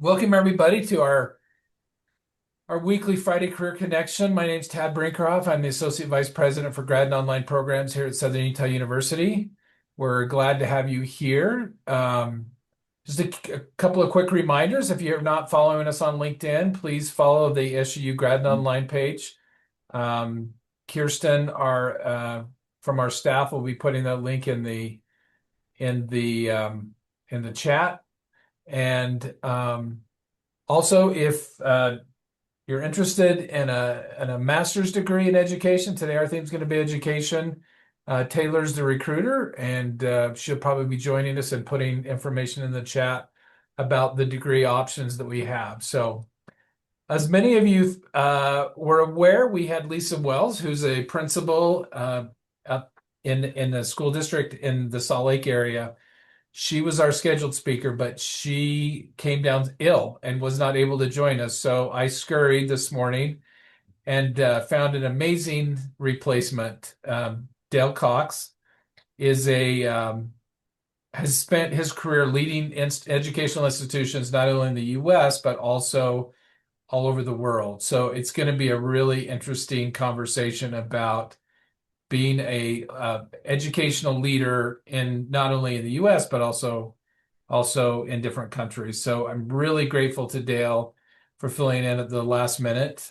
Welcome everybody to our weekly Friday Career Connection. My name is Tad Brinkhoff. I'm the Associate Vice President for Grad and Online Programs here at Southern Utah University. We're glad to have you here. Just a couple of quick reminders. If you're not following us on LinkedIn, please follow the SUU Grad and Online page. Um, Kirsten, our from our staff, will be putting that link in the in the chat. And also, if you're interested in a master's degree in education, today our theme is going to be education. Taylor's the recruiter, and she'll probably be joining us and putting information in the chat about the degree options that we have. So, as many of you were aware, we had Lisa Wells, who's a principal up in the school district in the Salt Lake area. She was our scheduled speaker, but she came down ill and was not able to join us. So I scurried this morning and found an amazing replacement. Dale Cox is a has spent his career leading educational institutions not only in the U.S. but also all over the world. So it's going to be a really interesting conversation about being a educational leader in not only in the U.S. but also in different countries. So I'm really grateful to Dale for filling in at the last minute.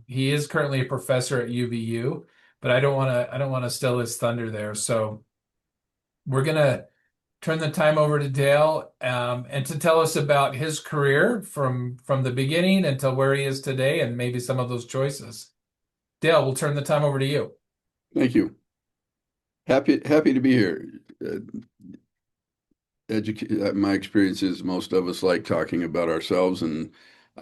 He is currently a professor at UVU, but I don't want to steal his thunder there. So we're gonna turn the time over to Dale and to tell us about his career from the beginning until where he is today and maybe some of those choices. Dale, we'll turn the time over to you. Thank you. Happy to be here. Uh, my experience is most of us like talking about ourselves, and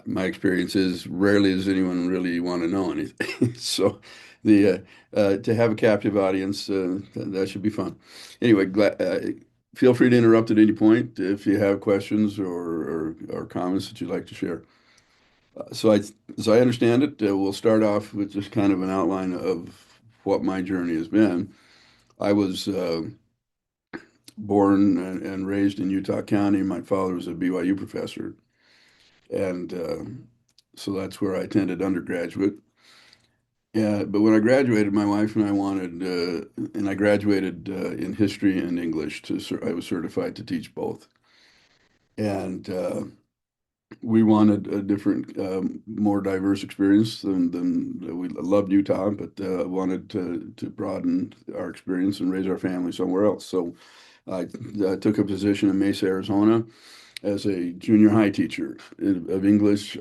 my experience is rarely does anyone really want to know anything. So, the to have a captive audience, that should be fun. Anyway, feel free to interrupt at any point if you have questions or comments that you'd like to share. As I understand it, we'll start off with just kind of an outline of what my journey has been. I was born and raised in Utah County. My father was a BYU professor, and so that's where I attended undergraduate. Yeah, but when I graduated, my wife and I wanted, and I graduated in history and English. I was certified to teach both, and we wanted a different, more diverse experience than we loved Utah, but wanted to broaden our experience and raise our family somewhere else. So I took a position in Mesa, Arizona, as a junior high teacher of English,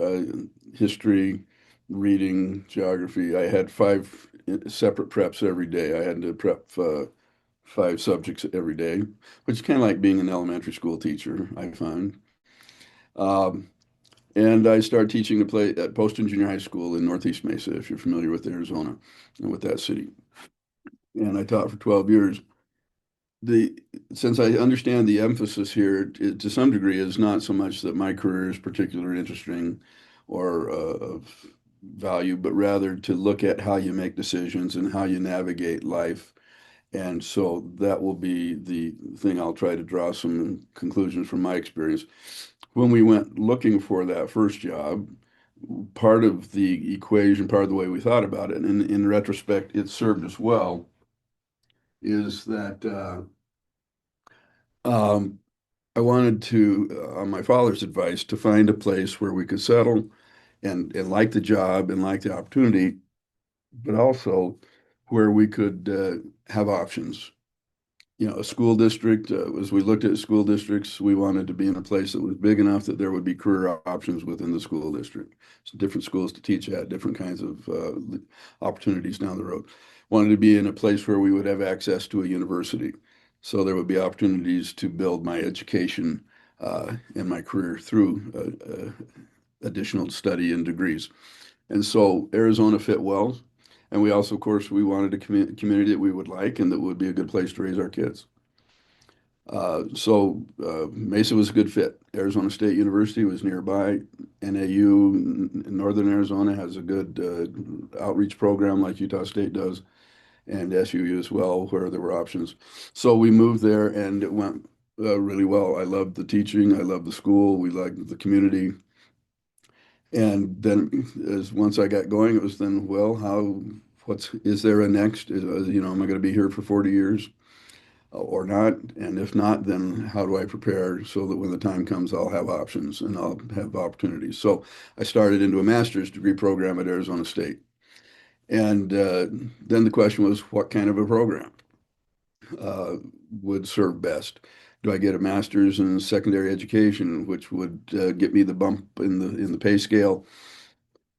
history, reading, geography. I had five separate preps every day. I had to prep five subjects every day, which is kind of like being an elementary school teacher, I find. Um, and I started teaching to play at Poston Junior High School in Northeast Mesa, if you're familiar with Arizona and with that city. And I taught for 12 years. The Since I understand the emphasis here, to some degree, is not so much that my career is particularly interesting or of value, but rather to look at how you make decisions and how you navigate life. And so that will be the thing. I'll try to draw some conclusions from my experience. When we went looking for that first job, part of the equation, part of the way we thought about it, and in retrospect, it served us well, is that um, I wanted to, on my father's advice, to find a place where we could settle and like the job and like the opportunity, but also where we could have options. A school district, as we looked at school districts, we wanted to be in a place that was big enough that there would be career options within the school district. So different schools to teach at, different kinds of opportunities down the road. Wanted to be in a place where we would have access to a university. So there would be opportunities to build my education and my career through additional study and degrees. And so Arizona fit well. And we also, of course, we wanted a community that we would like and that would be a good place to raise our kids. Mesa was a good fit. Arizona State University was nearby. NAU in Northern Arizona has a good outreach program like Utah State does, and SUU as well, where there were options. So we moved there and it went really well. I loved the teaching. I loved the school. We liked the community. And then as once I got going, it was then, well, is there a next? Am I going to be here for 40 years or not? And if not, then how do I prepare so that when the time comes, I'll have options and I'll have opportunities. So I started into a master's degree program at Arizona State. And then the question was, what kind of a program uh, would serve best? Do I get a master's in secondary education, which would get me the bump in the pay scale,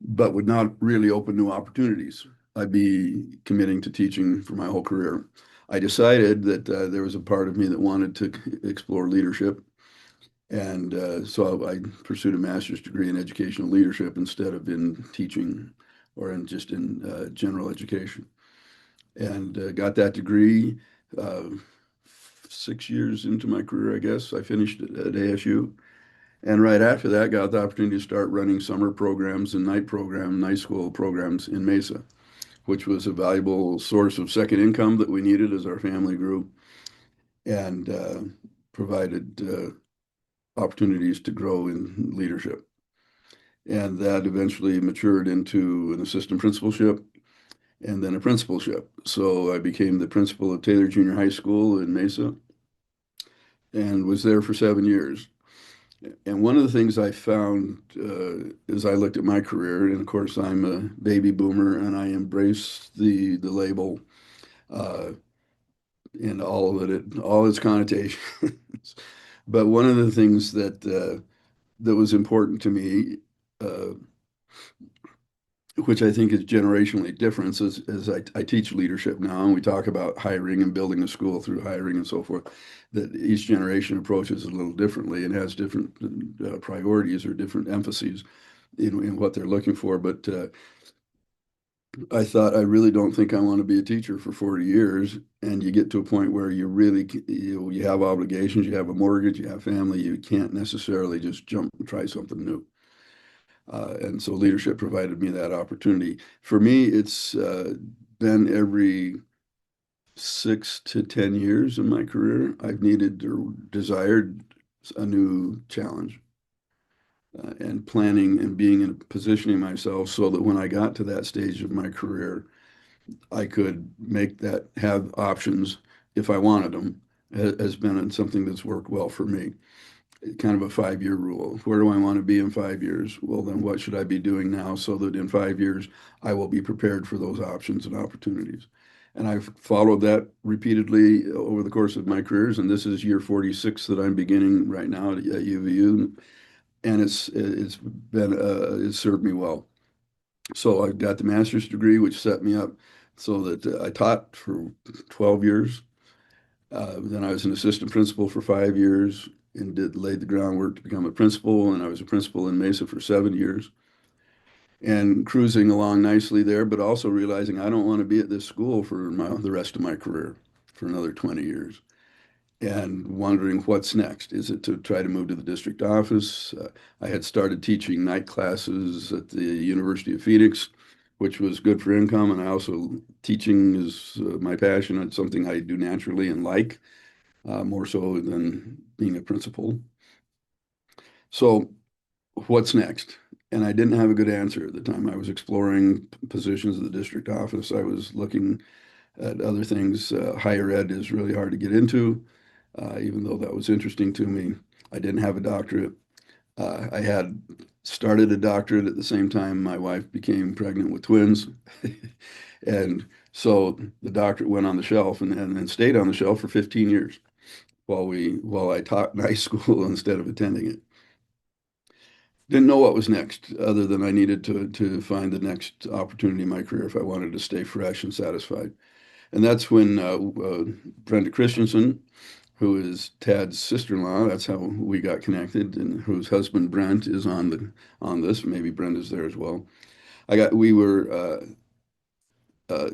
but would not really open new opportunities? I'd be committing to teaching for my whole career. I decided that there was a part of me that wanted to explore leadership, and so I pursued a master's degree in educational leadership instead of in teaching or in just in general education, and got that degree. Uh, 6 years into my career, I guess I finished at ASU. And right after that, got the opportunity to start running summer programs and night school programs in Mesa, which was a valuable source of second income that we needed as our family grew, and provided opportunities to grow in leadership. And that eventually matured into an assistant principalship and then a principalship. So I became the principal of Taylor Junior High School in Mesa and was there for 7 years. And one of the things I found as I looked at my career, and of course I'm a baby boomer and I embrace the label uh, and all its connotations. But one of the things that was important to me, uh, which I think is generationally different, as I teach leadership now, and we talk about hiring and building a school through hiring and so forth, that each generation approaches it a little differently and has different priorities or different emphases in what they're looking for. But I thought, I really don't think I want to be a teacher for 40 years. And you get to a point where you have obligations, you have a mortgage, you have family, you can't necessarily just jump and try something new. And so leadership provided me that opportunity. For me, it's been every 6 to 10 years in my career, I've needed or desired a new challenge, and planning and being in positioning myself so that when I got to that stage of my career, I could have options if I wanted them, has been something that's worked well for me. Kind of a 5 year rule. Where do I want to be in 5 years? Well, then what should I be doing now so that in 5 years I will be prepared for those options and opportunities? And I've followed that repeatedly over the course of my careers, and this is year 46 that I'm beginning right now at UVU, and it's served me well. So I got the master's degree, which set me up so that I taught for 12 years. Then I was an assistant principal for 5 years and laid the groundwork to become a principal. And I was a principal in Mesa for 7 years and cruising along nicely there, but also realizing I don't want to be at this school for the rest of my career for another 20 years and wondering what's next. Is it to try to move to the district office? I had started teaching night classes at the University of Phoenix, which was good for income. And I also, teaching is my passion. It's something I do naturally and like more so than being a principal. So, what's next? And I didn't have a good answer at the time. I was exploring positions at the district office. I was looking at other things. Higher ed is really hard to get into, even though that was interesting to me. I didn't have a doctorate. I had started a doctorate at the same time my wife became pregnant with twins. And so the doctorate went on the shelf and then stayed on the shelf for 15 years while I taught in high school instead of attending it. Didn't know what was next, other than I needed to find the next opportunity in my career if I wanted to stay fresh and satisfied. And that's when Brenda Christensen, who is Tad's sister-in-law, that's how we got connected, and whose husband Brent is on this. Maybe Brenda's there as well. We were uh,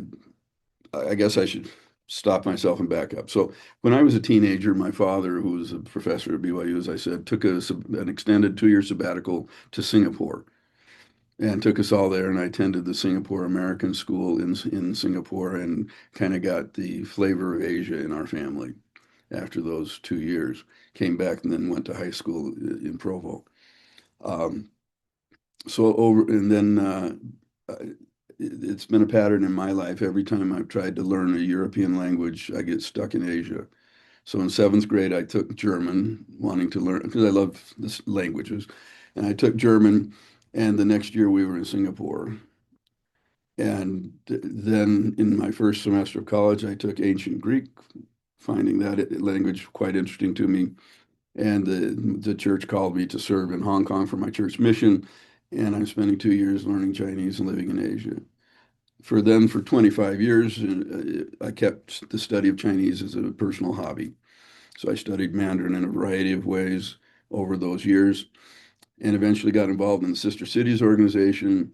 I guess I should stop myself and back up. So when I was a teenager, my father, who was a professor at BYU, as I said, took an extended 2 year sabbatical to Singapore and took us all there. And I attended the Singapore American School in Singapore and kind of got the flavor of Asia in our family after those 2 years. Came back and then went to high school in Provo. Um, So over, and then it's been a pattern in my life. Every time I've tried to learn a European language, I get stuck in Asia. So in seventh grade, I took German, wanting to learn because I love this languages, and I took German. And the next year, we were in Singapore. And then in my first semester of college, I took ancient Greek, finding that language quite interesting to me. And the church called me to serve in Hong Kong for my church mission. And I'm spending 2 years learning Chinese and living in Asia. For 25 years, I kept the study of Chinese as a personal hobby. So I studied Mandarin in a variety of ways over those years and eventually got involved in the Sister Cities organization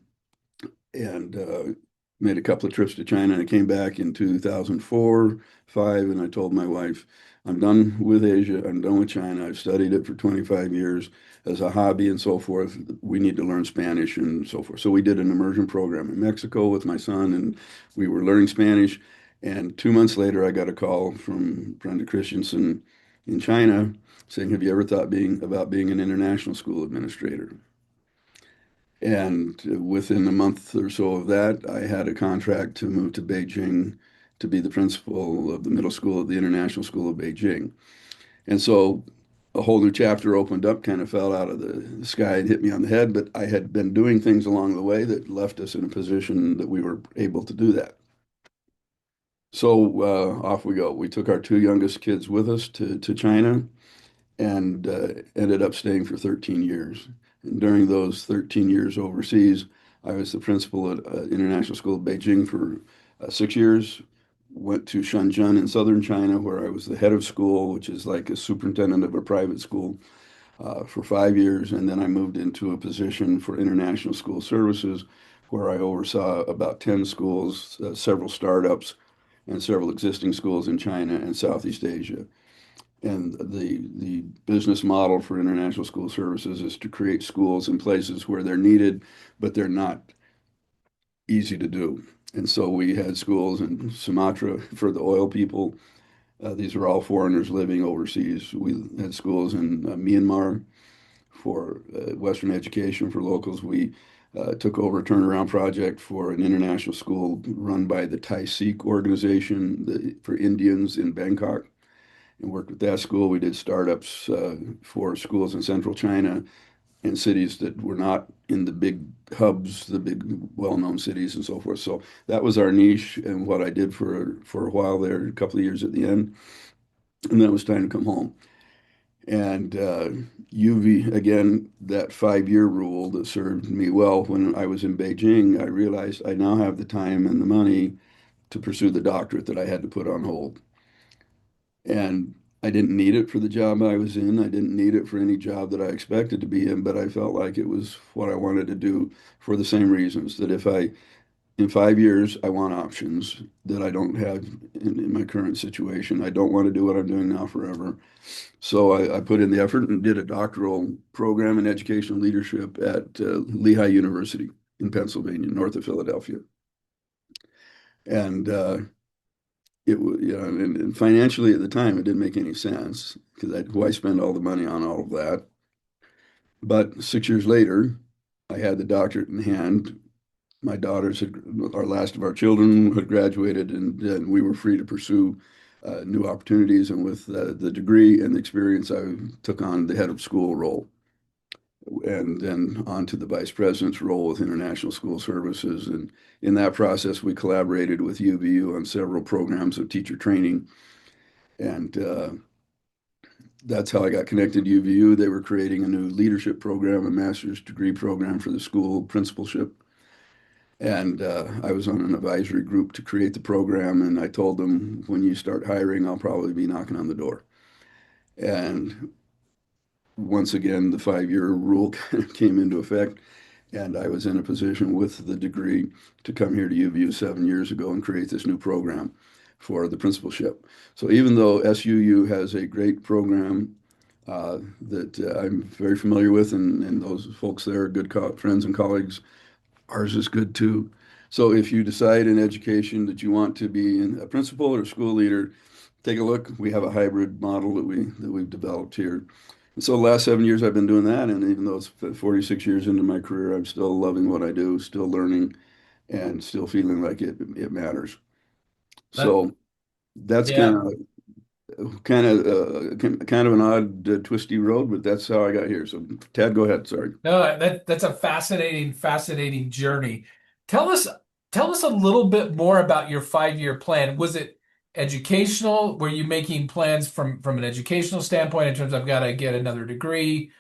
and made a couple of trips to China. And I came back in 2004, 5, and I told my wife, I'm done with Asia. I'm done with China. I've studied it for 25 years as a hobby and so forth. We need to learn Spanish and so forth. So we did an immersion program in Mexico with my son, and we were learning Spanish. And 2 months later, I got a call from Brenda Christensen in China saying, have you ever thought about being an international school administrator? And within a month or so of that, I had a contract to move to Beijing to be the principal of the middle school at the International School of Beijing. And so a whole new chapter opened up, kind of fell out of the sky and hit me on the head. But I had been doing things along the way that left us in a position that we were able to do that. So off we go. We took our two youngest kids with us to China and ended up staying for 13 years. And during those 13 years overseas, I was the principal at International School of Beijing for 6 years. Went to Shenzhen in southern China, where I was the head of school, which is like a superintendent of a private school, for 5 years. And then I moved into a position for international school services, where I oversaw about 10 schools, several startups, and several existing schools in China and Southeast Asia. And the business model for international school services is to create schools in places where they're needed, but they're not easy to do. And so we had schools in Sumatra for the oil people. These are all foreigners living overseas. We had schools in Myanmar for Western education for locals. We took over a turnaround project for an international school run by the Thai Sikh organization for Indians in Bangkok and worked with that school. We did startups for schools in central China and cities that were not in the big hubs, the big well-known cities and so forth. So that was our niche and what I did for a while there, a couple of years at the end. And then it was time to come home. And UV, again, that 5 year rule that served me well when I was in Beijing, I realized I now have the time and the money to pursue the doctorate that I had to put on hold. And I didn't need it for the job I was in. I didn't need it for any job that I expected to be in, but I felt like it was what I wanted to do for the same reasons that in 5 years, I want options that I don't have in my current situation. I don't want to do what I'm doing now forever. So I put in the effort and did a doctoral program in educational leadership at Lehigh University in Pennsylvania, north of Philadelphia. And and financially at the time, it didn't make any sense because why spend all the money on all of that? But 6 years later, I had the doctorate in hand. My daughters had, our last of our children had graduated, and we were free to pursue new opportunities. And with the degree and the experience, I took on the head of school role and then on to the vice president's role with International School Services. And in that process, we collaborated with UVU on several programs of teacher training. And that's how I got connected to UVU. They were creating a new leadership program, a master's degree program for the school principalship. And I was on an advisory group to create the program. And I told them, when you start hiring, I'll probably be knocking on the door. And once again, the 5 year rule kind of came into effect. And I was in a position with the degree to come here to UVU 7 years ago and create this new program for the principalship. So even though SUU has a great program that I'm very familiar with, and those folks there are good friends and colleagues, ours is good too. So if you decide in education that you want to be a principal or a school leader, take a look. We have a hybrid model that we've developed here. So the last 7 years I've been doing that, and even though it's 46 years into my career, I'm still loving what I do, still learning, and still feeling like it matters. That, So that's yeah. kind of an odd, twisty road, but that's how I got here. So Tad, go ahead. Sorry. No, that's a fascinating journey. Tell us, tell us a little bit more about your 5-year plan. Was it educational? Were you making plans from an educational standpoint in terms of I've got to get another degree?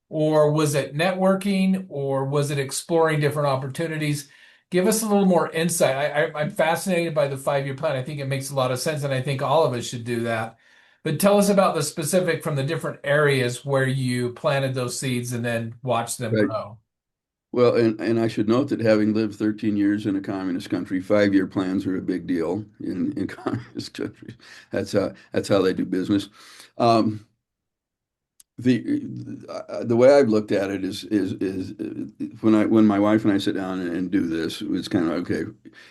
Or was it networking? Or was it exploring different opportunities? Give us a little more insight. I'm fascinated by the 5-year plan. I think it makes a lot of sense, and I think all of us should do that. But tell us about the specific from the different areas where you planted those seeds and then watched them Right. grow. Well, and I should note that having lived 13 years in a communist country, 5-year plans are a big deal in communist countries. That's how they do business. Um, the way I've looked at it is when my wife and I sit down and do this, it's kind of okay.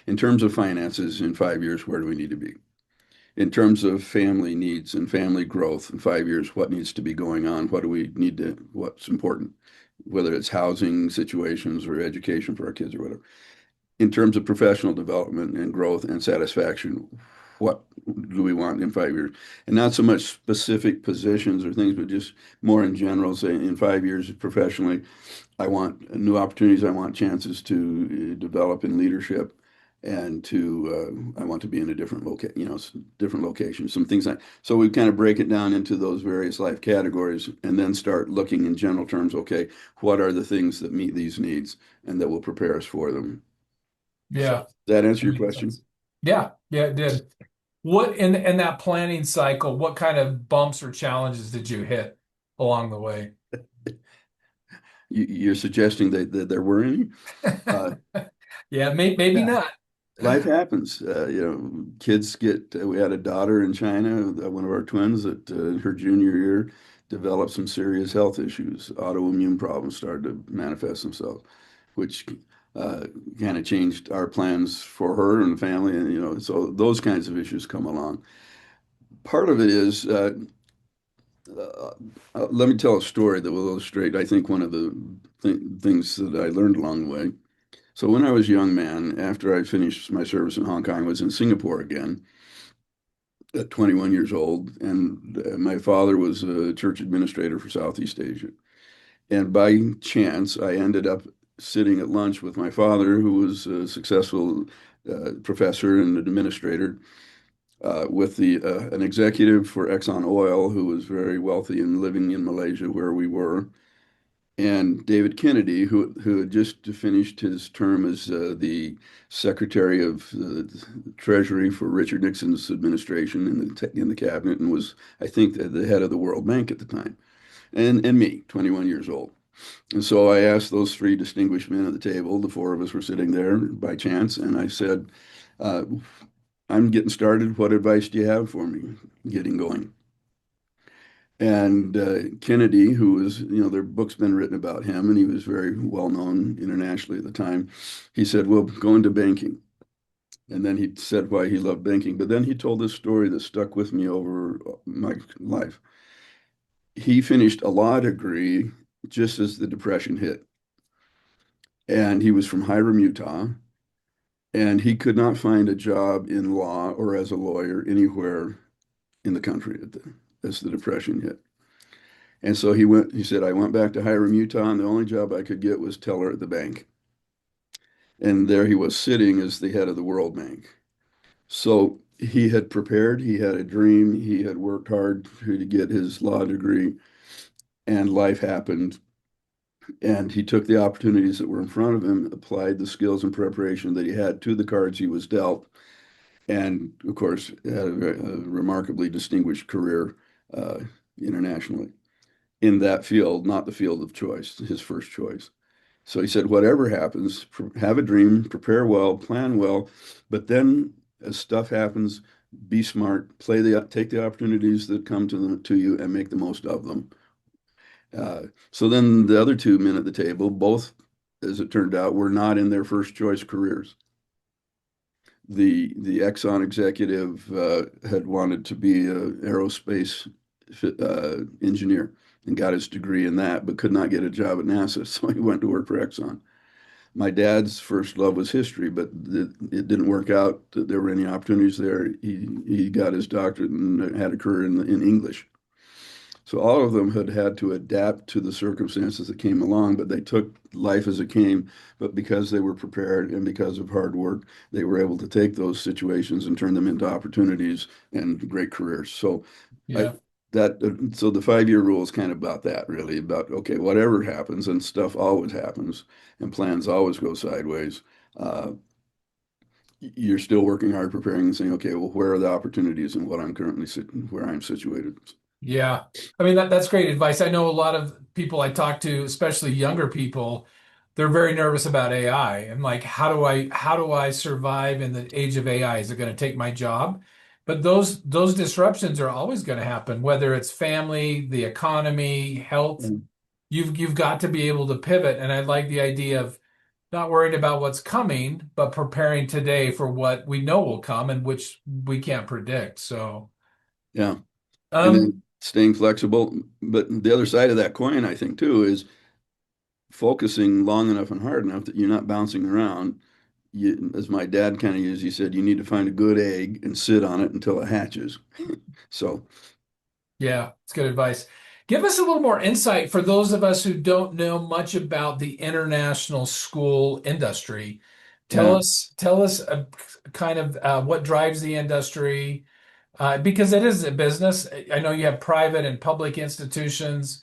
In terms of finances, in 5 years, where do we need to be? In terms of family needs and family growth in 5 years, what needs to be going on? What do we need to, what's important? Whether it's housing situations or education for our kids or whatever. In terms of professional development and growth and satisfaction, what do we want in 5 years? And not so much specific positions or things, but just more in general, say in 5 years professionally, I want new opportunities. I want chances to develop in leadership and I want to be in a different different location, some things like, so we kind of break it down into those various life categories and then start looking in general terms, okay, what are the things that meet these needs and that will prepare us for them? So Yeah, does that answer that your makes question? sense. Yeah, yeah, it did. What in that planning cycle, what kind of bumps or challenges did you hit along the way? You're suggesting that there were any? Uh, Yeah, maybe yeah. not. Life happens. Kids get, we had a daughter in China, one of our twins that in her junior year developed some serious health issues. Autoimmune problems started to manifest themselves, which uh, kind of changed our plans for her and the family. And, so those kinds of issues come along. Part of it is, uh, let me tell a story that will illustrate, I think, one of the things that I learned along the way. So when I was a young man, after I finished my service in Hong Kong, I was in Singapore again at 21 years old, and my father was a church administrator for Southeast Asia. And by chance, I ended up sitting at lunch with my father, who was a successful professor and administrator, with the an executive for Exxon Oil, who was very wealthy and living in Malaysia, where we were, and David Kennedy, who had just finished his term as the Secretary of Treasury for Richard Nixon's administration in the cabinet, and was, I think, the head of the World Bank at the time, and me, 21 years old. And so I asked those three distinguished men at the table. The four of us were sitting there by chance, and I said, uh, "I'm getting started. What advice do you have for me getting going?" And Kennedy, who was, their book's been written about him, and he was very well known internationally at the time. He said, "Well, go into banking." And then he said why he loved banking. But then he told this story that stuck with me over my life. He finished a law degree just as the Depression hit. And he was from Hiram, Utah. And he could not find a job in law or as a lawyer anywhere in the country as the Depression hit. And so he said, I went back to Hiram, Utah, and the only job I could get was teller at the bank. And there he was sitting as the head of the World Bank. So he had prepared, he had a dream, he had worked hard to get his law degree, and life happened. And he took the opportunities that were in front of him, applied the skills and preparation that he had to the cards he was dealt, and of course, had a remarkably distinguished career uh, internationally in that field, not the field of choice, his first choice. So he said, whatever happens, have a dream, prepare well, plan well, but then as stuff happens, be smart, take the opportunities that come to you and make the most of them. So then the other two men at the table, both, as it turned out, were not in their first choice careers. The Exxon executive had wanted to be an aerospace engineer and got his degree in that, but could not get a job at NASA, so he went to work for Exxon. My dad's first love was history, but it didn't work out that there were any opportunities there. He got his doctorate and had a career in English. So all of them had had to adapt to the circumstances that came along, but they took life as it came. But because they were prepared and because of hard work, they were able to take those situations and turn them into opportunities and great careers. So I Yeah. so the 5 year rule is kind of about that, really, about okay, whatever happens, and stuff always happens, and plans always go sideways. Uh, you're still working hard, preparing, and saying, okay, well, where are the opportunities and what I'm currently where I'm situated. Yeah. I mean that's great advice. I know a lot of people I talk to, especially younger people, they're very nervous about AI. I'm like, how do I survive in the age of AI? Is it going to take my job? But those disruptions are always going to happen, whether it's family, the economy, health. You've got to be able to pivot. And I like the idea of not worried about what's coming, but preparing today for what we know will come and which we can't predict. So Yeah. And um then staying flexible. But the other side of that coin, I think, too, is focusing long enough and hard enough that you're not bouncing around. As my dad kind of used, he said, you need to find a good egg and sit on it until it hatches. So, Yeah, it's good advice. Give us a little more insight for those of us who don't know much about the international school industry. Tell yeah, us kind of what drives the industry, because it is a business. I know you have private and public institutions.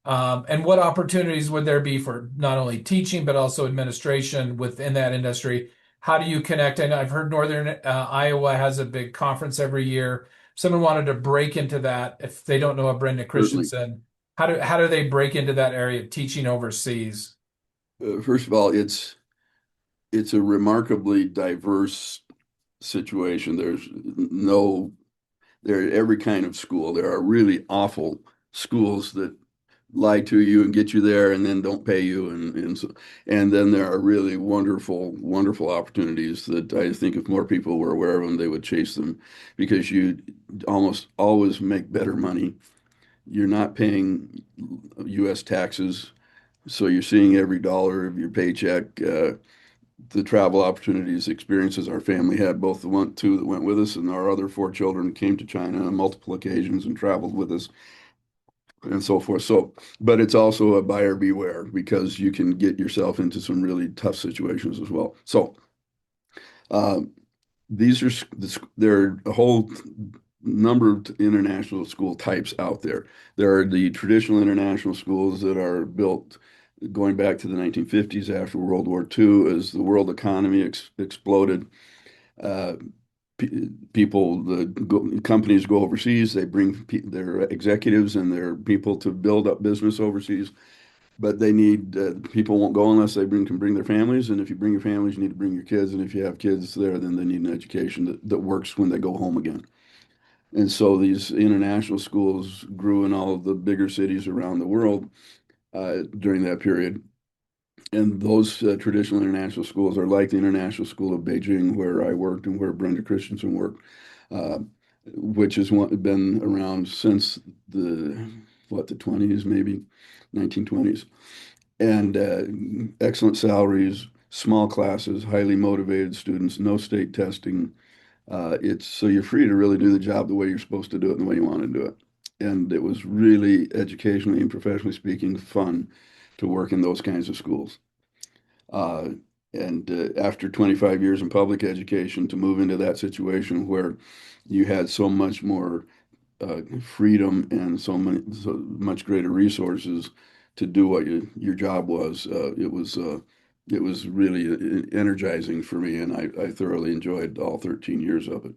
And what opportunities would there be for not only teaching, but also administration within that industry? How do you connect? I know I've heard Northern Iowa has a big conference every year. If someone wanted to break into that, if they don't know of Brenda certainly. Christensen, how do they break into that area of teaching overseas? First of all, it's a remarkably diverse situation. There's no there every kind of school. There are really awful schools that lie to you and get you there and then don't pay you and then there are really wonderful opportunities that I think if more people were aware of them they would chase them because you almost always make better money. You're not paying US taxes, so you're seeing every dollar of your paycheck. The travel opportunities, experiences our family had, both the two that went with us and our other four children came to China on multiple occasions and traveled with us and so forth. So, but it's also a buyer beware because you can get yourself into some really tough situations as well. So, uh, these are there are a whole number of international school types out there. There are the traditional international schools that are built going back to the 1950s after World War II as the world economy exploded. Uh, People, companies go overseas, they bring their executives and their people to build up business overseas, but they need people won't go unless can bring their families. And if you bring your families, you need to bring your kids. And if you have kids there, then they need an education that works when they go home again. And so these international schools grew in all of the bigger cities around the world during that period. And those traditional international schools are like the International School of Beijing, where I worked and where Brenda Christensen worked, uh, which has been around since the 20s, maybe 1920s. And excellent salaries, small classes, highly motivated students, no state testing. It's so you're free to really do the job the way you're supposed to do it and the way you want to do it. And it was really educationally and professionally speaking fun to work in those kinds of schools. Uh, and after 25 years in public education, to move into that situation where you had so much more freedom and so much greater resources to do what your job was, it was really energizing for me, and I thoroughly enjoyed all 13 years of it.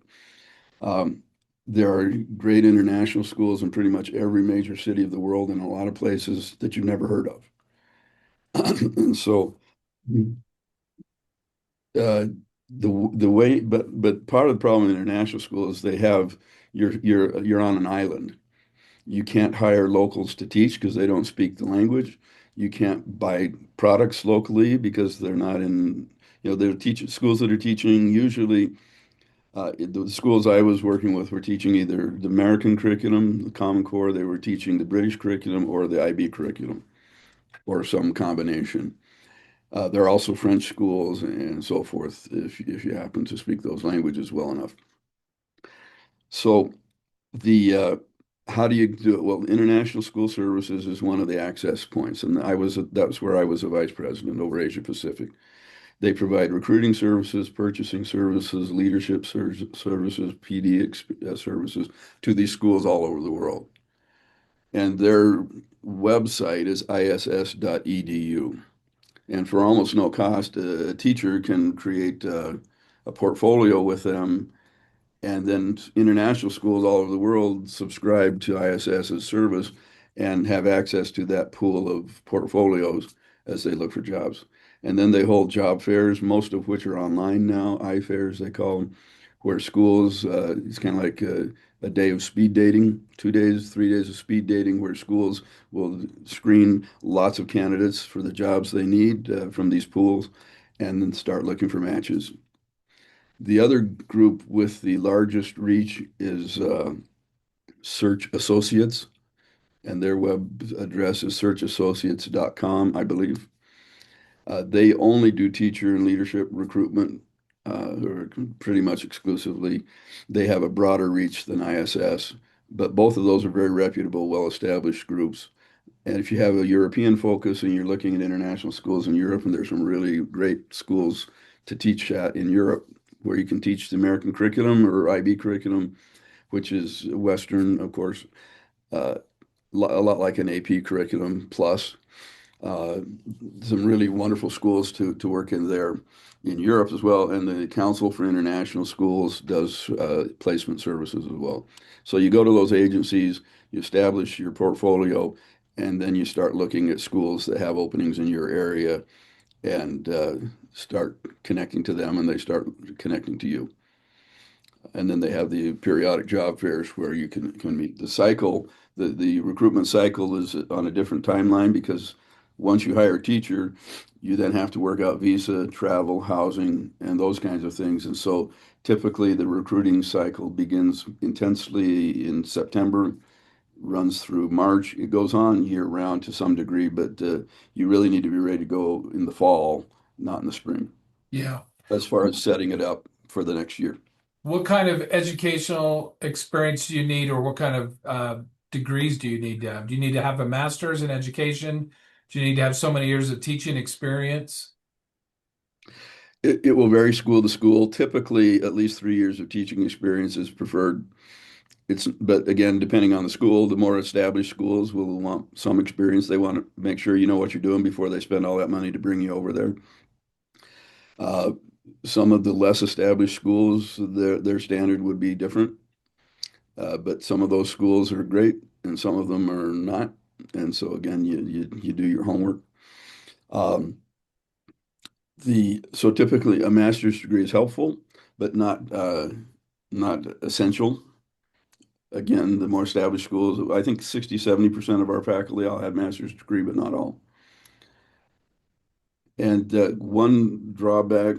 Um, there are great international schools in pretty much every major city of the world and a lot of places that you've never heard of. And so uh, the way, but part of the problem in international school is they have you're on an island. You can't hire locals to teach because they don't speak the language. You can't buy products locally because they're not in, they're teaching schools that are teaching usually The schools I was working with were teaching either the American curriculum, the Common Core, they were teaching the British curriculum or the IB curriculum, or some combination. There are also French schools and so forth, if you happen to speak those languages well enough. So the how do you do it? Well, international school services is one of the access points, and that was where I was a vice president over Asia Pacific. They provide recruiting services, purchasing services, leadership services, services to these schools all over the world. And their website is iss.edu. And for almost no cost, a teacher can create a portfolio with them, and then international schools all over the world subscribe to ISS's service and have access to that pool of portfolios as they look for jobs. And then they hold job fairs, most of which are online now, iFairs they call them, where schools, it's kind of like a day of speed dating, 2 days, 3 days of speed dating, where schools will screen lots of candidates for the jobs they need from these pools and then start looking for matches. The other group with the largest reach is Search Associates, and their web address is searchassociates.com, I believe. They only do teacher and leadership recruitment, or pretty much exclusively. They have a broader reach than ISS, but both of those are very reputable, well-established groups. And if you have a European focus and you're looking at international schools in Europe, and there's some really great schools to teach at in Europe, where you can teach the American curriculum or IB curriculum, which is Western, of course, uh, a lot like an AP curriculum plus. Uh, some really wonderful schools to work in there in Europe as well. And the Council for International Schools does placement services as well. So you go to those agencies, you establish your portfolio, and then you start looking at schools that have openings in your area and start connecting to them, and they start connecting to you. And then they have the periodic job fairs where you can meet. The cycle, the recruitment cycle is on a different timeline because once you hire a teacher, you then have to work out visa, travel, housing, and those kinds of things. And so typically the recruiting cycle begins intensely in September, runs through March. It goes on year round to some degree, but you really need to be ready to go in the fall, not in the spring, Yeah. as far as setting it up for the next year. What kind of educational experience do you need, or what kind of degrees do you need to have? Do you need to have a master's in education? Do you need to have so many years of teaching experience? It will vary school to school. Typically, at least 3 years of teaching experience is preferred. But again, depending on the school, the more established schools will want some experience. They want to make sure you know what you're doing before they spend all that money to bring you over there. Uh, some of the less established schools, their standard would be different. But some of those schools are great and some of them are not. And so again, you do your homework. Um, so typically a master's degree is helpful, but not essential. Again, the more established schools, I think 60, 70% of our faculty all had master's degree, but not all. And one drawback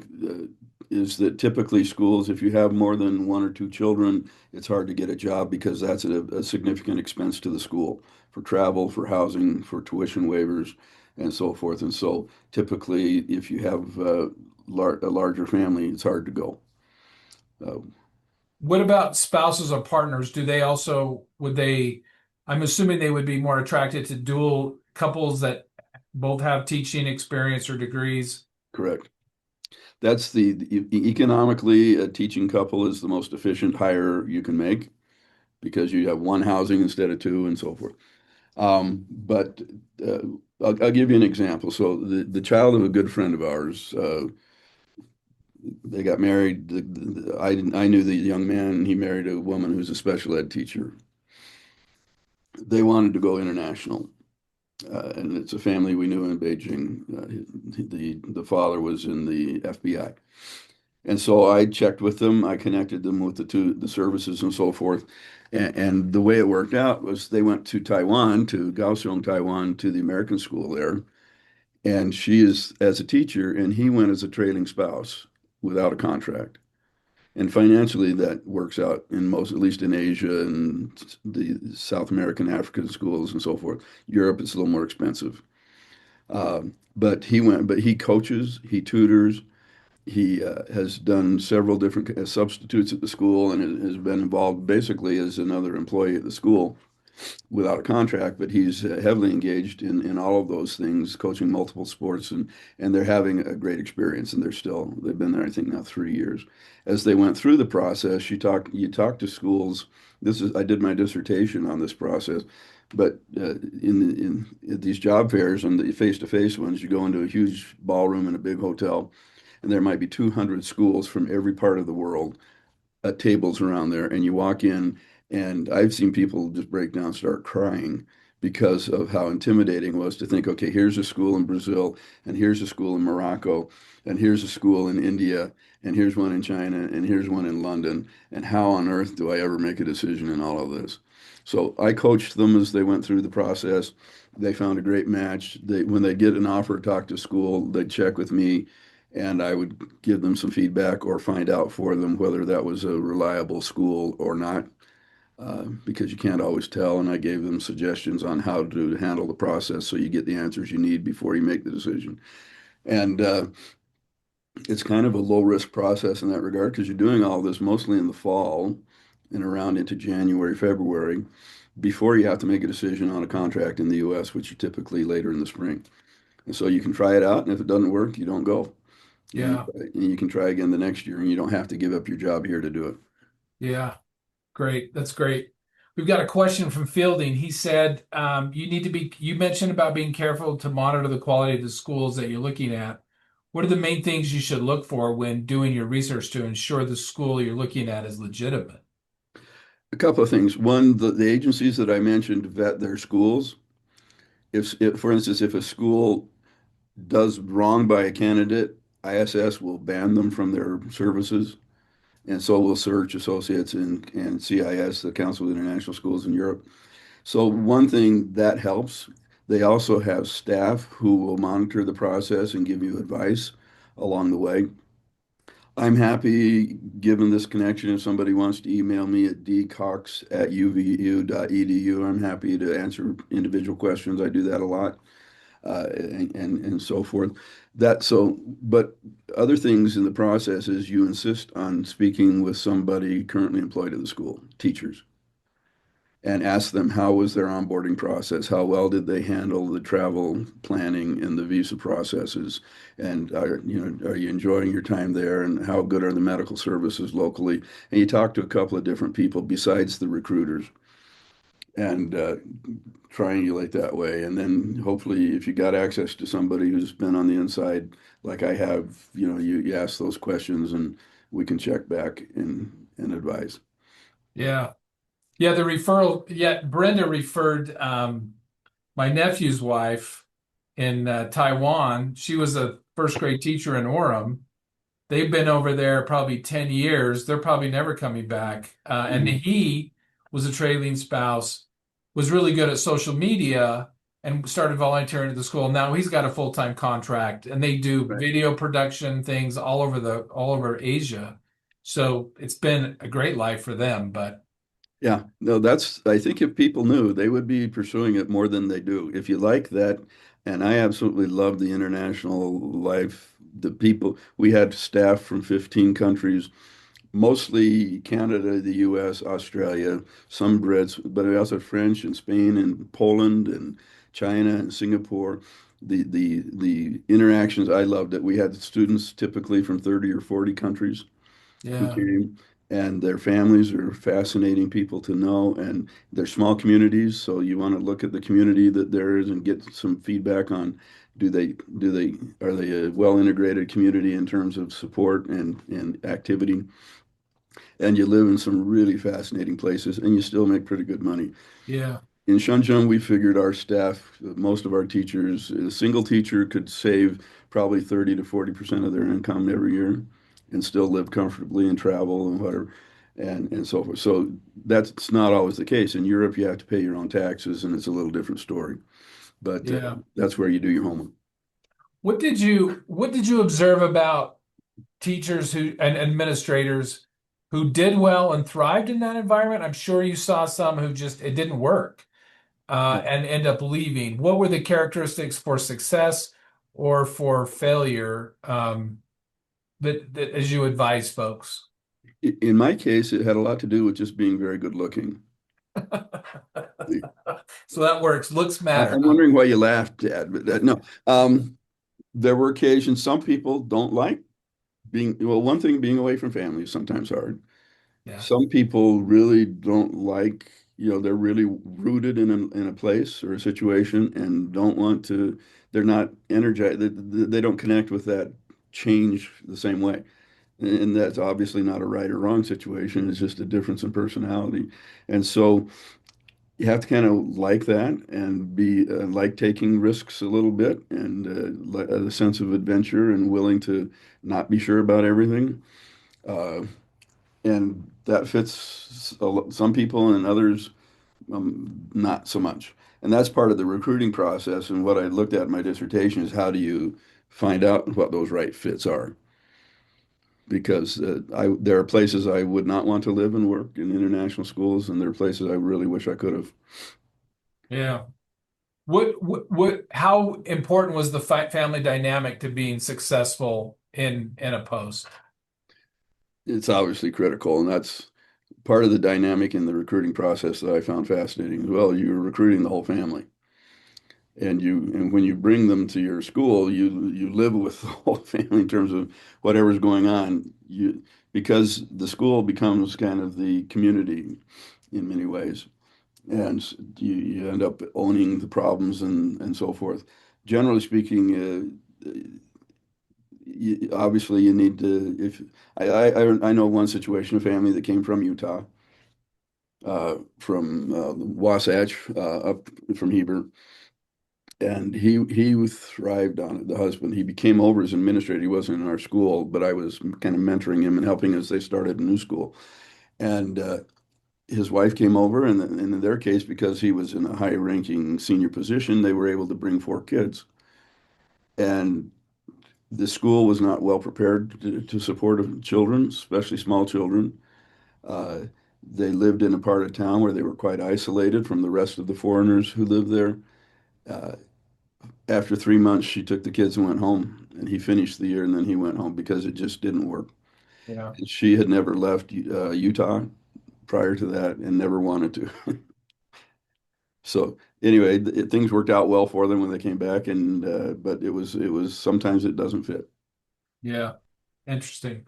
is that typically schools, if you have more than one or two children, it's hard to get a job because that's a significant expense to the school for travel, for housing, for tuition waivers, and so forth. And so typically, if you have a larger family, it's hard to go. Uh, What about spouses or partners? I'm assuming they would be more attracted to dual couples that both have teaching experience or degrees. Correct. That's economically, a teaching couple is the most efficient hire you can make because you have one housing instead of two and so forth. But uh, I'll give you an example. So the child of a good friend of ours, they got married. I knew the young man, and he married a woman who's a special ed teacher. They wanted to go international, and it's a family we knew in Beijing. The father was in the FBI. And so I checked with them. I connected them with the services and so forth. And the way it worked out was they went to Taiwan, to Kaohsiung, Taiwan, to the American school there. And she is as a teacher, and he went as a trailing spouse without a contract. And financially, that works out in most, at least in Asia and the South American, African schools and so forth. Europe, it's a little more expensive. But he coaches, he tutors, he has done several different substitutes at the school and has been involved basically as another employee at the school without a contract, but he's heavily engaged in all of those things, coaching multiple sports, and they're having a great experience, and they've been there, I think now 3 years. As they went through the process, you talk to schools. I did my dissertation on this process, but in at these job fairs and the face-to-face ones, you go into a huge ballroom in a big hotel, and there might be 200 schools from every part of the world at tables around there, and you walk in, and I've seen people just break down, start crying because of how intimidating it was to think, okay, here's a school in Brazil, and here's a school in Morocco, and here's a school in India, and here's one in China, and here's one in London, and how on earth do I ever make a decision in all of this? So I coached them as they went through the process. They found a great match. When they get an offer to talk to school, they check with me, and I would give them some feedback or find out for them whether that was a reliable school or not, because you can't always tell. And I gave them suggestions on how to handle the process so you get the answers you need before you make the decision. And it's kind of a low risk process in that regard because you're doing all this mostly in the fall and around into January, February, before you have to make a decision on a contract in the US, which you typically later in the spring. And so you can try it out, and if it doesn't work, you don't go. Yeah. And you can try again the next year, and you don't have to give up your job here to do it. Yeah. Great. That's great. We've got a question from Fielding. He said, you mentioned about being careful to monitor the quality of the schools that you're looking at. What are the main things you should look for when doing your research to ensure the school you're looking at is legitimate? A couple of things. One, the agencies that I mentioned vet their schools. If, for instance, if a school does wrong by a candidate, ISS will ban them from their services, and so will Search Associates and CIS, the Council of International Schools in Europe. So one thing that helps. They also have staff who will monitor the process and give you advice along the way. I'm happy, given this connection, if somebody wants to email me at dcox@uvu.edu, I'm happy to answer individual questions. I do that a lot, and so forth. But other things in the process is you insist on speaking with somebody currently employed at the school, teachers, and ask them how was their onboarding process, how well did they handle the travel planning and the visa processes, and are you enjoying your time there, and how good are the medical services locally? And you talk to a couple of different people besides the recruiters, and triangulate that way. And then hopefully, if you got access to somebody who's been on the inside, like I have, you ask those questions, and we can check back and advise. Yeah. Yeah, the referral, yeah, Brenda referred my nephew's wife in Taiwan. She was a first grade teacher in Orem. They've been over there probably 10 years. They're probably never coming back. And Mhm. he was a trailing spouse, was really good at social media and started volunteering at the school. Now he's got a full-time contract and they do Right. video production things all over Asia. So it's been a great life for them, but Yeah, no, I think if people knew, they would be pursuing it more than they do. If you like that, and I absolutely love the international life, we had staff from 15 countries, mostly Canada, the US, Australia, some Brits, but we also had French and Spain and Poland and China and Singapore. The interactions, I loved it. We had students typically from 30 or 40 countries who yeah, came, and their families are fascinating people to know, and they're small communities, so you want to look at the community that there is and get some feedback on are they a well integrated community in terms of support and activity, and you live in some really fascinating places and you still make pretty good money. yeah, In Shenzhen, we figured our staff, most of our teachers, a single teacher could save probably 30 to 40% of their income every year and still live comfortably and travel and whatever, and so forth. So that's not always the case. In Europe, you have to pay your own taxes, and it's a little different story. But yeah. that's where you do your homework. What did you observe about teachers who and administrators who did well and thrived in that environment. I'm sure you saw some who just it didn't work and end up leaving. What were the characteristics for success or for failure that as you advise folks? In my case, it had a lot to do with just being very good looking. So that works. Looks matter, I'm huh? wondering why you laughed, Dad, but no. There were occasions some people don't like being, well, one thing being away from family is sometimes hard. Yeah. Some people really don't like, they're really rooted in a place or a situation and don't want to, they're not energized, they don't connect with that change the same way. And that's obviously not a right or wrong situation. It's just a difference in personality. And so you have to kind of like that and be like taking risks a little bit and a sense of adventure and willing to not be sure about everything. Uh, and that fits some people and others not so much. And that's part of the recruiting process. And what I looked at in my dissertation is how do you find out what those right fits are? Because there are places I would not want to live and work in international schools, and there are places I really wish I could have. Yeah. How important was the family dynamic to being successful in a post? It's obviously critical, and that's part of the dynamic in the recruiting process that I found fascinating as well. You're recruiting the whole family, and when you bring them to your school, you live with the whole family in terms of whatever's going on. Because the school becomes kind of the community in many ways, and you end up owning the problems and so forth. Generally speaking, obviously you need to. If I know one situation, a family that came from Utah, from Wasatch, up from Heber, and he thrived on it. The husband, he became over as an administrator. He wasn't in our school, but I was kind of mentoring him and helping as they started a new school. And his wife came over, and in their case, because he was in a high-ranking senior position, they were able to bring 4 kids. And the school was not well prepared to support children, especially small children. Uh, they lived in a part of town where they were quite isolated from the rest of the foreigners who lived there. Uh, After 3 months, she took the kids and went home, and he finished the year, and then he went home because it just didn't work. Yeah. And she had never left Utah prior to that and never wanted to. So anyway, things worked out well for them when they came back, and but it was sometimes it doesn't fit. Yeah. Interesting.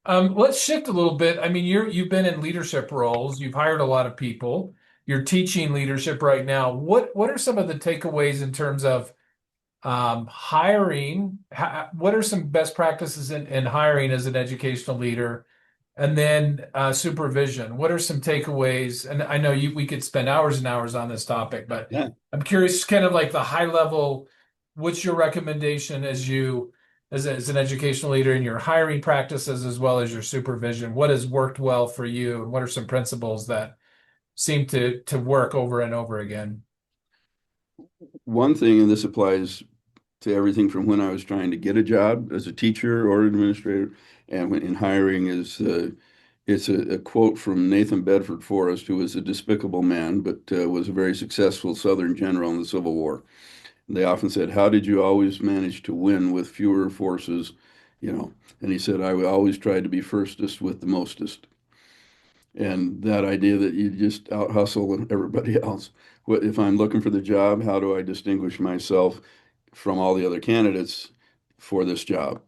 Let's shift a little bit. I mean, you've been in leadership roles. You've hired a lot of people. You're teaching leadership right now. What are some of the takeaways in terms of hiring? What are some best practices in hiring as an educational leader? And then supervision. What are some takeaways? And I know we could spend hours and hours on this topic, but Yeah. I'm curious, kind of like the high level, what's your recommendation as an educational leader in your hiring practices as well as your supervision? What has worked well for you, and what are some principles that seem to work over and over again? One thing, and this applies to everything from when I was trying to get a job as a teacher or administrator, and when in hiring is it's a quote from Nathan Bedford Forrest, who was a despicable man, but was a very successful Southern general in the Civil War. They often said, "How did you always manage to win with fewer forces?" You know, and he said, "I always tried to be firstest with the mostest." And that idea that you just out hustle everybody else. What if I'm looking for the job? How do I distinguish myself from all the other candidates for this job?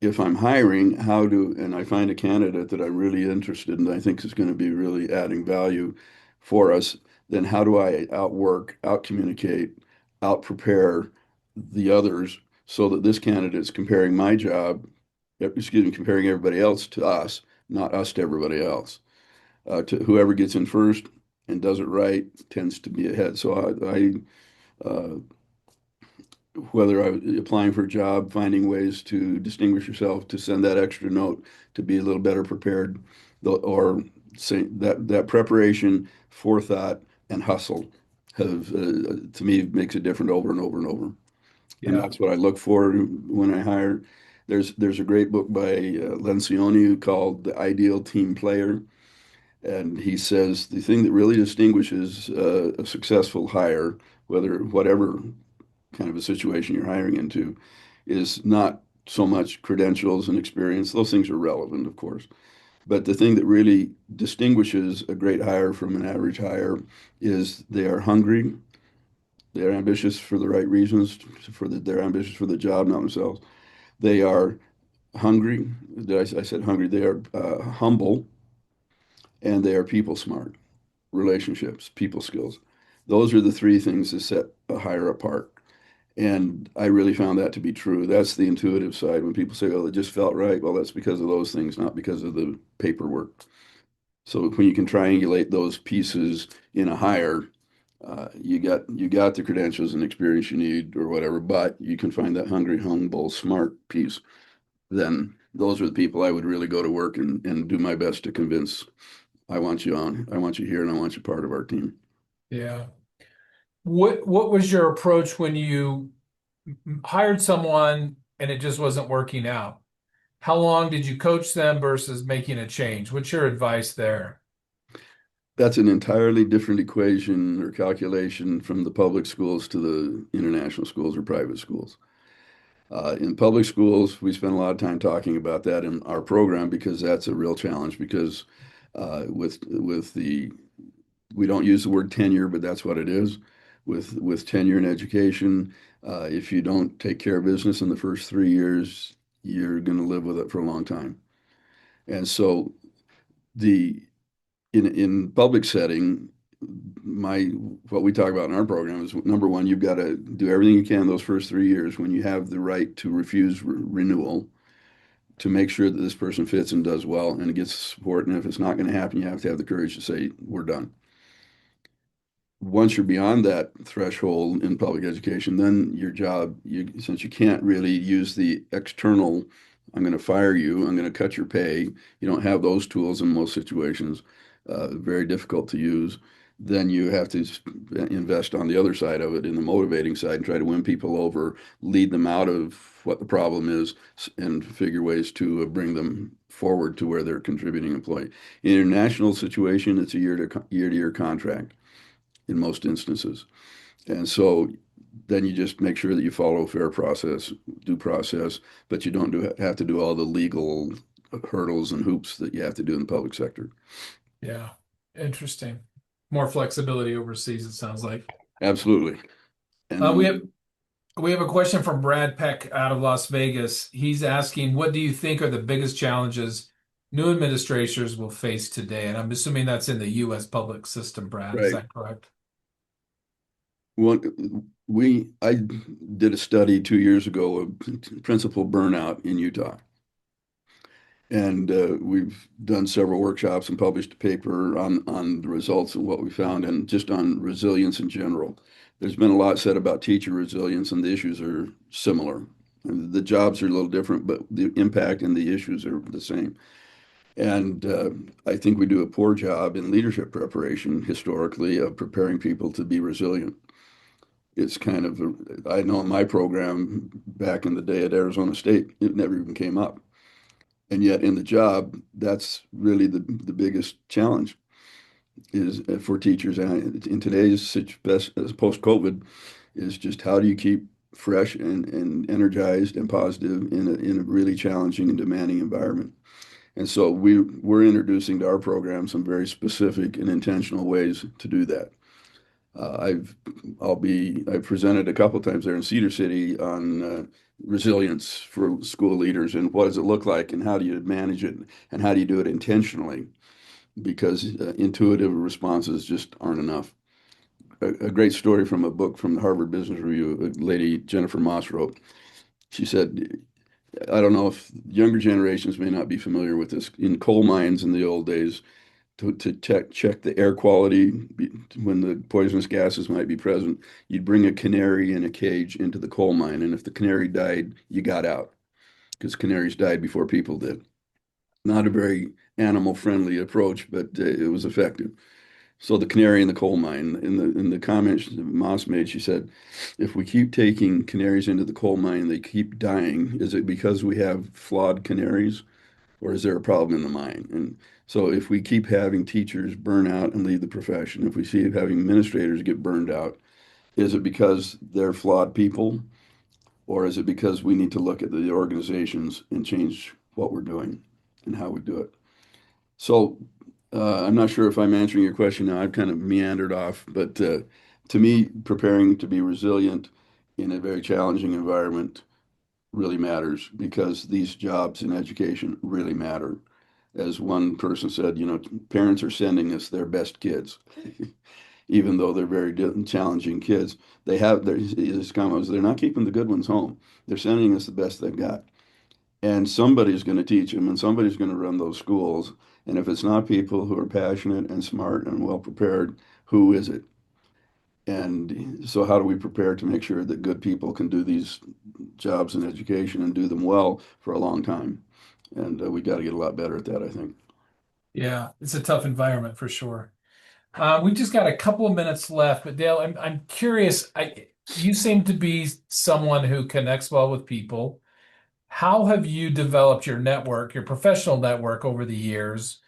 If I'm hiring, and I find a candidate that I'm really interested in, I think is going to be really adding value for us, then how do I outwork, outcommunicate, outprepare the others so that this candidate is comparing my job, excuse me, comparing everybody else to us, not us to everybody else. To whoever gets in first and does it right tends to be ahead. So whether I was applying for a job, finding ways to distinguish yourself, to send that extra note, to be a little better prepared, or say that preparation, forethought, and hustle have to me makes it different over and over and over. And Yeah. that's what I look for when I hire. There's a great book by Lencioni called The Ideal Team Player, and he says the thing that really distinguishes a successful hire, whatever kind of a situation you're hiring into, is not so much credentials and experience. Those things are relevant, of course. But the thing that really distinguishes a great hire from an average hire is they are hungry, they're ambitious for the right reasons, they're ambitious for the job, not themselves. They are hungry. I said hungry. They are humble, and they are people smart. Relationships, people skills. Those are the three things that set a hire apart. And I really found that to be true. That's the intuitive side. When people say, "Oh, it just felt right," well, that's because of those things, not because of the paperwork. So when you can triangulate those pieces in a hire, you got the credentials and experience you need or whatever, but you can find that hungry, humble, smart piece. Then those are the people I would really go to work and do my best to convince. I want you on. I want you here, and I want you part of our team. Yeah. What was your approach when you hired someone and it just wasn't working out? How long did you coach them versus making a change? What's your advice there? That's an entirely different equation or calculation from the public schools to the international schools or private schools. In public schools, we spend a lot of time talking about that in our program because that's a real challenge. Because with the we don't use the word tenure, but that's what it is. With tenure in education, if you don't take care of business in the first 3 years, you're going to live with it for a long time. And so the in public setting, my what we talk about in our program is number one, you've got to do everything you can those first 3 years when you have the right to refuse renewal to make sure that this person fits and does well and gets support. And if it's not going to happen, you have to have the courage to say, we're done. Once you're beyond that threshold in public education, then your job, since you can't really use the external, I'm going to fire you, I'm going to cut your pay, you don't have those tools in most situations, very difficult to use. Then you have to invest on the other side of it, in the motivating side, and try to win people over, lead them out of what the problem is, and figure ways to bring them forward to where they're a contributing employee. In an international situation, it's a year-to-year contract in most instances. And so then you just make sure that you follow a fair process, due process, but you don't have to do all the legal hurdles and hoops that you have to do in the public sector. Yeah. Interesting. More flexibility overseas, it sounds like. Absolutely. Uh, we And have we have a question from Brad Peck out of Las Vegas. He's asking, what do you think are the biggest challenges new administrators will face today? And I'm assuming that's in the U.S. public system, Brad. Is right. that correct? I did a study 2 years ago of principal burnout in Utah. And we've done several workshops and published a paper on the results of what we found and just on resilience in general. There's been a lot said about teacher resilience, and the issues are similar. And the jobs are a little different, but the impact and the issues are the same. And I think we do a poor job in leadership preparation historically of preparing people to be resilient. It's kind of, I know in my program back in the day at Arizona State, it never even came up. And yet in the job, that's really the biggest challenge is for teachers. And in today's post-COVID is just how do you keep fresh and energized and positive in a really challenging and demanding environment. And so we're introducing to our program some very specific and intentional ways to do that. I've presented a couple of times there in Cedar City on resilience for school leaders and what does it look like and how do you manage it and how do you do it intentionally because intuitive responses just aren't enough. A great story from a book from the Harvard Business Review, a lady, Jennifer Moss, wrote. She said, I don't know if younger generations may not be familiar with this. In coal mines in the old days, to check the air quality when the poisonous gases might be present, you'd bring a canary in a cage into the coal mine, and if the canary died, you got out because canaries died before people did. Not a very animal friendly approach, but it was effective. So the canary in the coal mine, in the comments that Moss made, she said, if we keep taking canaries into the coal mine, they keep dying. Is it because we have flawed canaries, or is there a problem in the mine? And so if we keep having teachers burn out and leave the profession, if we see having administrators get burned out, is it because they're flawed people, or is it because we need to look at the organizations and change what we're doing and how we do it? So I'm not sure if I'm answering your question now. I've kind of meandered off, but to me, preparing to be resilient in a very challenging environment really matters because these jobs in education really matter. As one person said, parents are sending us their best kids, even though they're very challenging kids. His comment was, they're not keeping the good ones home. They're sending us the best they've got. And somebody's going to teach them and somebody's going to run those schools. And if it's not people who are passionate and smart and well prepared, who is it? And so, how do we prepare to make sure that good people can do these jobs in education and do them well for a long time? And we got to get a lot better at that, I think. Yeah, it's a tough environment for sure. We've just got a couple of minutes left, but Dale, I'm curious. You seem to be someone who connects well with people. How have you developed your network, your professional network over the years?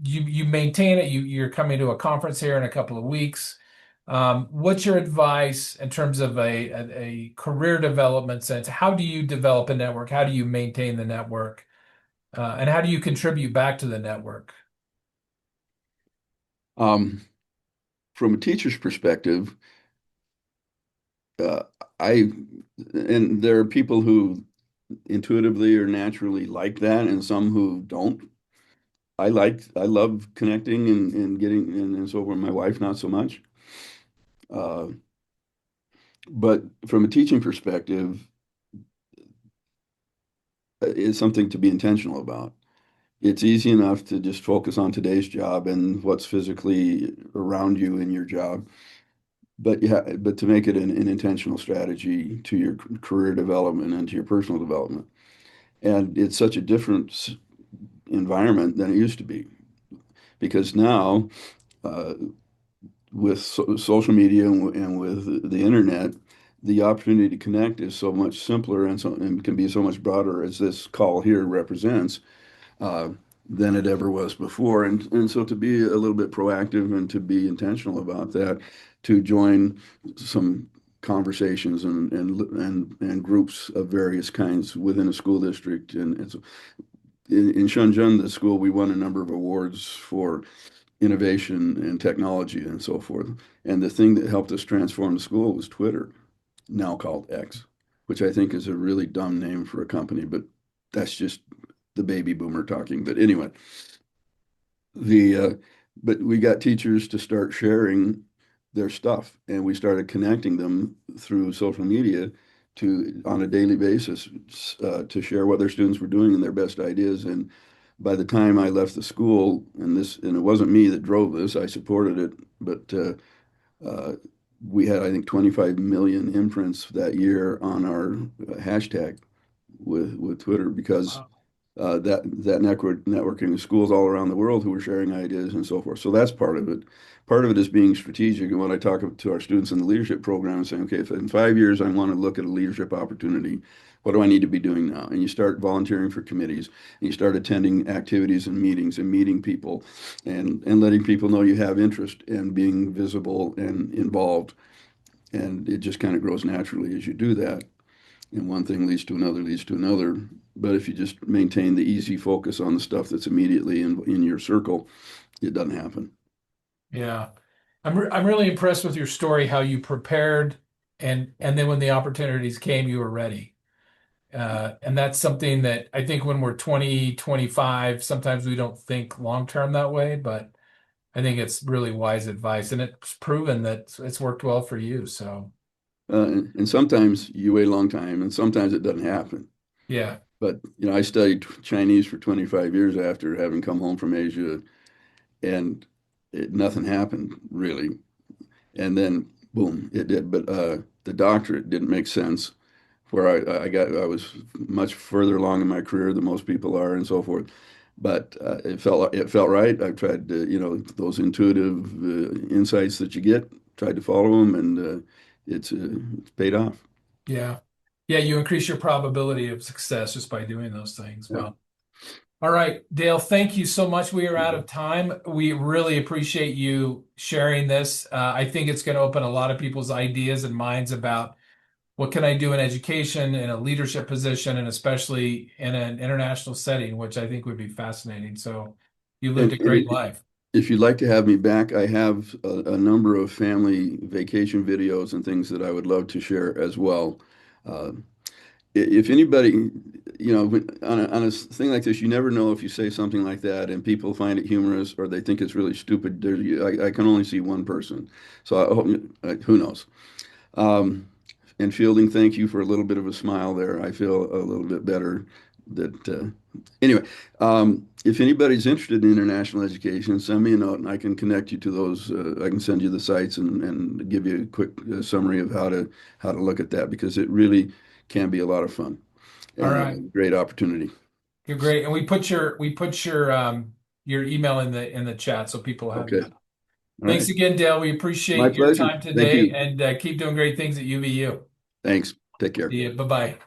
You maintain it. You're coming to a conference here in a couple of weeks. What's your advice in terms of a career development sense? How do you develop a network? How do you maintain the network? And how do you contribute back to the network? Um, from a teacher's perspective, uh, I and there are people who intuitively or naturally like that, and some who don't. I love connecting and getting and so forth. My wife, not so much. Uh, but from a teaching perspective, it's something to be intentional about. It's easy enough to just focus on today's job and what's physically around you in your job. But to make it an intentional strategy to your career development and to your personal development. And it's such a different environment than it used to be because now uh, with social media and with the internet, the opportunity to connect is so much simpler and can be so much broader as this call here represents uh, than it ever was before. And so to be a little bit proactive and to be intentional about that, to join some conversations and groups of various kinds within a school district. And it's in Shenzhen, the school, we won a number of awards for innovation and technology and so forth. And the thing that helped us transform the school was Twitter, now called X, which I think is a really dumb name for a company, but that's just the baby boomer talking. But anyway, the but we got teachers to start sharing their stuff, and we started connecting them through social media to on a daily basis to share what their students were doing and their best ideas. And by the time I left the school, and it wasn't me that drove this, I supported it, but uh, we had I think 25 million imprints that year on our hashtag with Twitter because Wow. that networking with schools all around the world who were sharing ideas and so forth. So that's part of it. Part of it is being strategic. And when I talk to our students in the leadership program and saying, okay, if in 5 years I want to look at a leadership opportunity, what do I need to be doing now? And you start volunteering for committees and you start attending activities and meetings and meeting people and letting people know you have interest and being visible and involved. And it just kind of grows naturally as you do that. And one thing leads to another, leads to another. But if you just maintain the easy focus on the stuff that's immediately in your circle, it doesn't happen. Yeah. I'm really impressed with your story, how you prepared and then when the opportunities came, you were ready. And that's something that I think when we're 20, 25, sometimes we don't think long term that way, but I think it's really wise advice and it's proven that it's worked well for you. So And sometimes you wait a long time, and sometimes it doesn't happen. yeah. But I studied Chinese for 25 years after having come home from Asia, and nothing happened really. And then boom, it did. But the doctorate didn't make sense. Where I was much further along in my career than most people are, and so forth. but it felt right. I've tried to, those intuitive insights that you get, tried to follow them, and it's paid off. Yeah. Yeah, you increase your probability of success just by doing those things. Yeah. Well, all right, Dale, thank you so much. We are out of time. We really appreciate you sharing this. I think it's going to open a lot of people's ideas and minds about what can I do in education, in a leadership position, and especially in an international setting, which I think would be fascinating. So you lived a And great life. if you'd like to have me back, I have a number of family vacation videos and things that I would love to share as well. Uh, if anybody, on a thing like this, you never know if you say something like that and people find it humorous or they think it's really stupid. I can only see one person. So I hope, who knows? Um, and Fielding, thank you for a little bit of a smile there. I feel a little bit better that, anyway, if anybody's interested in international education, send me a note and I can connect you to those. I can send you the sites and give you a quick summary of how to look at that because it really can be a lot of fun All and a right. great opportunity. You're great. And we put your email in the chat so people have Okay. that. All Thanks right. again, Dale. We My appreciate your pleasure. time Thank today you. and keep doing great things at UVU. Thanks. Take care. See you. Bye-bye.